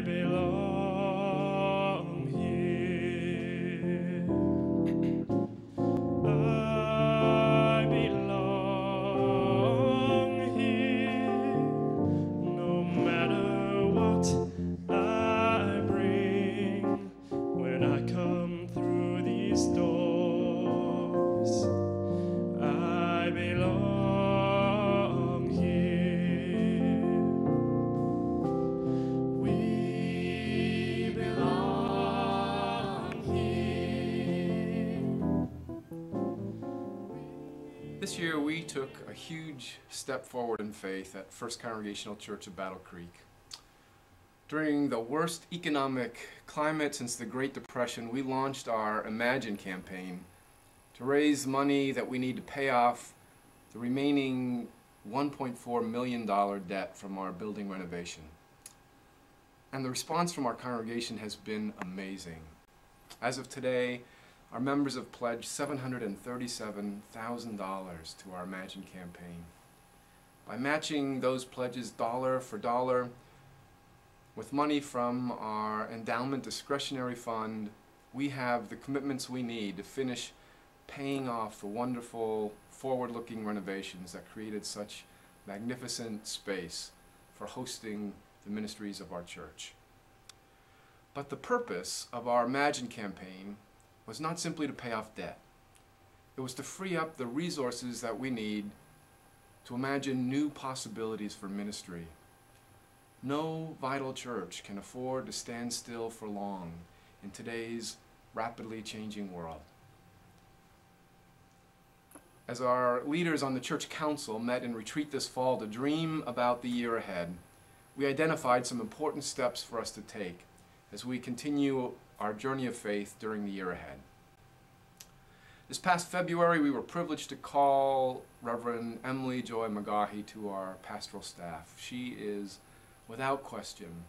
belong here. I belong here. No matter what I bring when I come through these doors, I belong here. We belong here. This year we took a huge step forward in faith at First Congregational Church of Battle Creek. During the worst economic climate since the Great Depression, we launched our Imagine campaign to raise money that we need to pay off the remaining $1.4 million debt from our building renovation. And the response from our congregation has been amazing. As of today, our members have pledged $737,000 to our Imagine campaign. By matching those pledges dollar for dollar with money from our endowment discretionary fund, we have the commitments we need to finish paying off the wonderful forward-looking renovations that created such magnificent space for hosting the ministries of our church. But the purpose of our Imagine campaign was not simply to pay off debt. It was to free up the resources that we need to imagine new possibilities for ministry. No vital church can afford to stand still for long in today's rapidly changing world. As our leaders on the church council met in retreat this fall to dream about the year ahead, we identified some important steps for us to take as we continue our journey of faith during the year ahead. This past February, we were privileged to call Reverend Emily Joy McGaughy to our pastoral staff. She is, without question,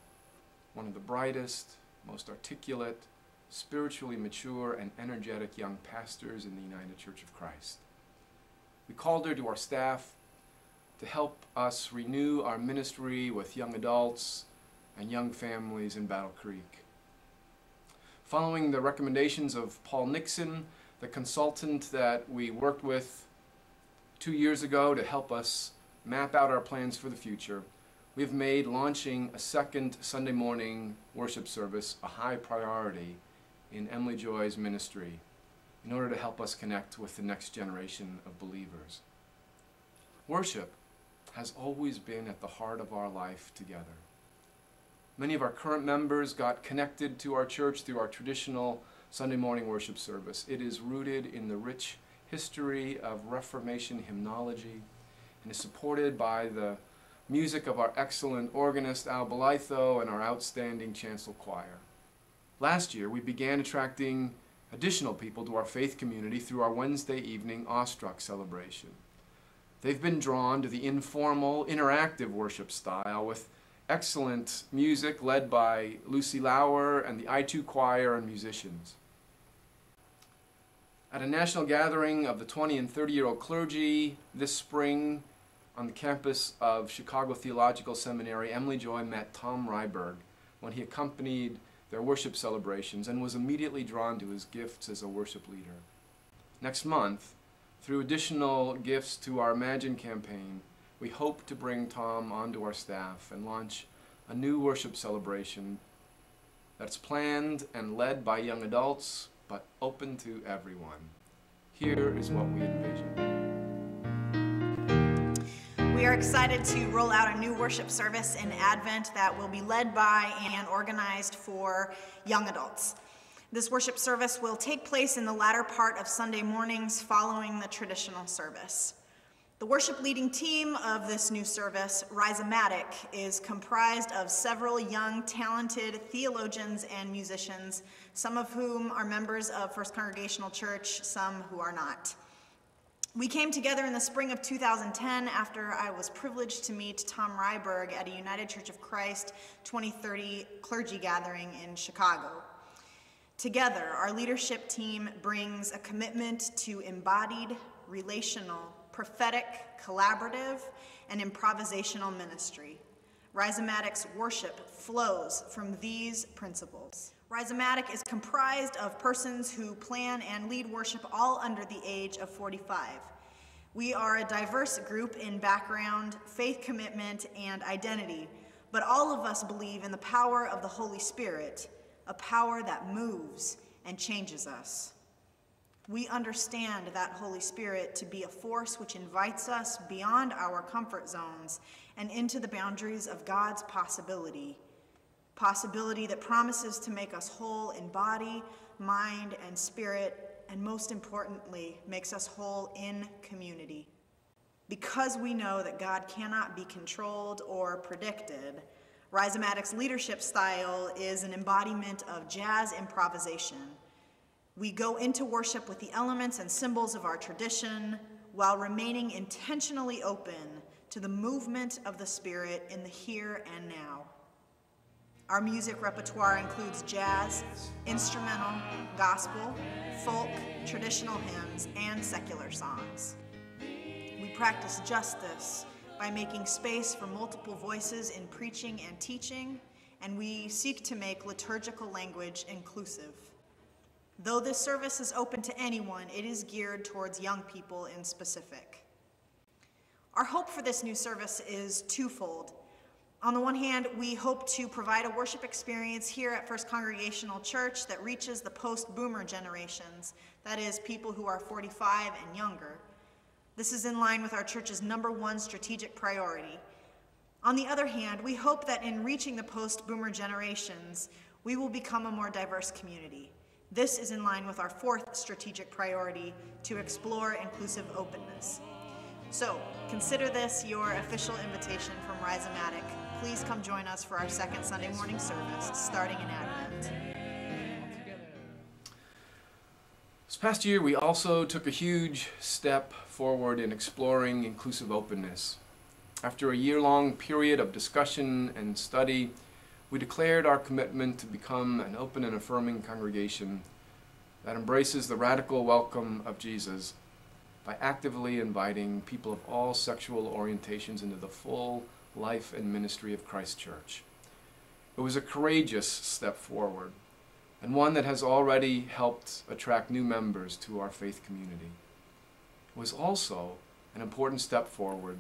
one of the brightest, most articulate, spiritually mature, and energetic young pastors in the United Church of Christ. We called her to our staff to help us renew our ministry with young adults and young families in Battle Creek. Following the recommendations of Paul Nixon, the consultant that we worked with 2 years ago to help us map out our plans for the future, we've made launching a second Sunday morning worship service a high priority in Emily Joy's ministry in order to help us connect with the next generation of believers. Worship has always been at the heart of our life together. Many of our current members got connected to our church through our traditional Sunday morning worship service. It is rooted in the rich history of Reformation hymnology and is supported by the music of our excellent organist Al Belitho and our outstanding chancel choir. Last year, we began attracting additional people to our faith community through our Wednesday evening Awestruck celebration. They've been drawn to the informal, interactive worship style with excellent music led by Lucy Lauer and the I2 choir and musicians. At a national gathering of the 20 and 30-year-old clergy this spring on the campus of Chicago Theological Seminary, Emily Joy met Tom Ryberg when he accompanied their worship celebrations and was immediately drawn to his gifts as a worship leader. Next month, through additional gifts to our Imagine campaign, we hope to bring Tom onto our staff and launch a new worship celebration that's planned and led by young adults, but open to everyone. Here is what we envision. We are excited to roll out a new worship service in Advent that will be led by and organized for young adults. This worship service will take place in the latter part of Sunday mornings following the traditional service. The worship leading team of this new service, Rhizomatic, is comprised of several young, talented theologians and musicians, some of whom are members of First Congregational Church, some who are not. We came together in the spring of 2010 after I was privileged to meet Tom Ryberg at a United Church of Christ 2030 clergy gathering in Chicago. Together, our leadership team brings a commitment to embodied, relational, prophetic, collaborative, and improvisational ministry, Rhizomatic's worship flows from these principles. Rhizomatic is comprised of persons who plan and lead worship all under the age of 45. We are a diverse group in background, faith commitment, and identity, but all of us believe in the power of the Holy Spirit, a power that moves and changes us. We understand that Holy Spirit to be a force which invites us beyond our comfort zones and into the boundaries of God's possibility that promises to make us whole in body, mind, and spirit, and most importantly, makes us whole in community. Because we know that God cannot be controlled or predicted, Rhizomatic's leadership style is an embodiment of jazz improvisation. We go into worship with the elements and symbols of our tradition while remaining intentionally open to the movement of the Spirit in the here and now. Our music repertoire includes jazz, instrumental, gospel, folk, traditional hymns, and secular songs. We practice justice by making space for multiple voices in preaching and teaching, and we seek to make liturgical language inclusive. Though this service is open to anyone, it is geared towards young people in specific. Our hope for this new service is twofold. On the one hand, we hope to provide a worship experience here at First Congregational Church that reaches the post-boomer generations, that is, people who are 45 and younger. This is in line with our church's #1 strategic priority. On the other hand, we hope that in reaching the post-boomer generations, we will become a more diverse community. This is in line with our 4th strategic priority, to explore inclusive openness. So, consider this your official invitation from Rhizomatic. Please come join us for our 2nd Sunday morning service, starting in Advent. This past year, we also took a huge step forward in exploring inclusive openness. After a year-long period of discussion and study, we declared our commitment to become an open and affirming congregation that embraces the radical welcome of Jesus by actively inviting people of all sexual orientations into the full life and ministry of Christ Church. It was a courageous step forward, and one that has already helped attract new members to our faith community. It was also an important step forward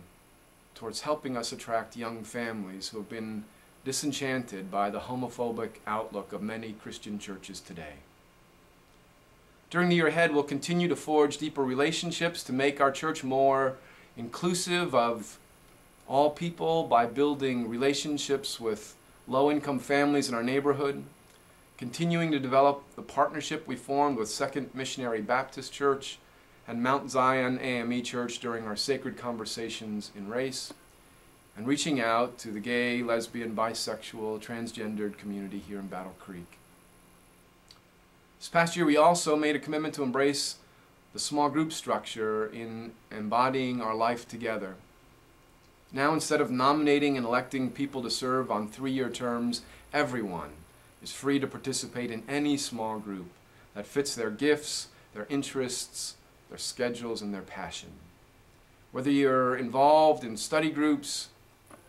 towards helping us attract young families who have been disenchanted by the homophobic outlook of many Christian churches today. During the year ahead, we'll continue to forge deeper relationships to make our church more inclusive of all people by building relationships with low-income families in our neighborhood, continuing to develop the partnership we formed with Second Missionary Baptist Church and Mount Zion AME Church during our Sacred Conversations in Race, and reaching out to the gay, lesbian, bisexual, transgendered community here in Battle Creek. This past year, we also made a commitment to embrace the small group structure in embodying our life together. Now, instead of nominating and electing people to serve on 3-year terms, everyone is free to participate in any small group that fits their gifts, their interests, their schedules, and their passion. Whether you're involved in study groups,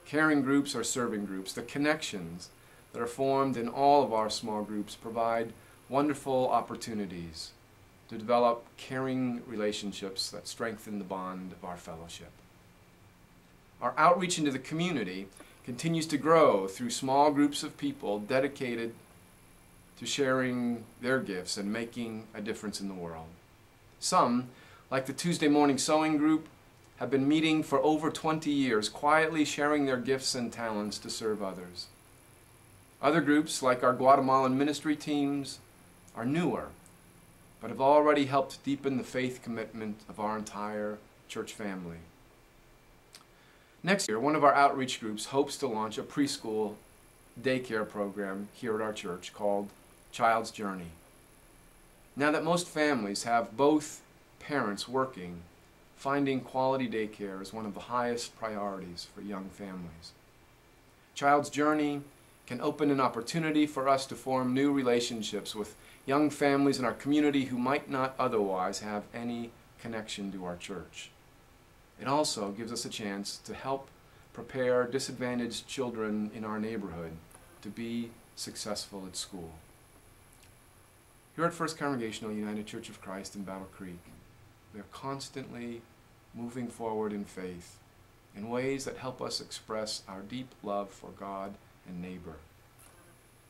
caring groups, or serving groups, the connections that are formed in all of our small groups provide wonderful opportunities to develop caring relationships that strengthen the bond of our fellowship. Our outreach into the community continues to grow through small groups of people dedicated to sharing their gifts and making a difference in the world. Some, like the Tuesday morning sewing group, have been meeting for over 20 years, quietly sharing their gifts and talents to serve others. Other groups, like our Guatemalan ministry teams, are newer, but have already helped deepen the faith commitment of our entire church family. Next year, one of our outreach groups hopes to launch a preschool daycare program here at our church called Child's Journey. Now that most families have both parents working, finding quality daycare is one of the highest priorities for young families. Child's Journey can open an opportunity for us to form new relationships with young families in our community who might not otherwise have any connection to our church. It also gives us a chance to help prepare disadvantaged children in our neighborhood to be successful at school. Here at First Congregational United Church of Christ in Battle Creek, we are constantly moving forward in faith in ways that help us express our deep love for God and neighbor.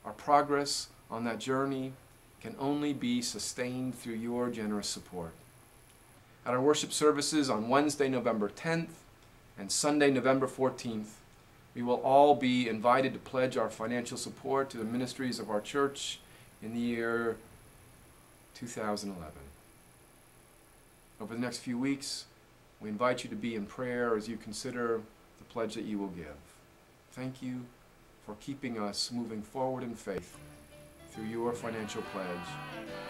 Our progress on that journey can only be sustained through your generous support. At our worship services on Wednesday, November 10th and Sunday, November 14th, we will all be invited to pledge our financial support to the ministries of our church in the year 2011. Over the next few weeks, we invite you to be in prayer as you consider the pledge that you will give. Thank you for keeping us moving forward in faith through your financial pledge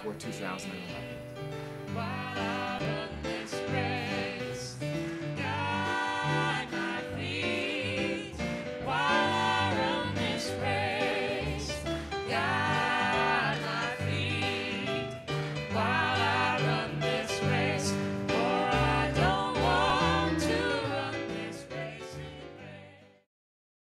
for 2011.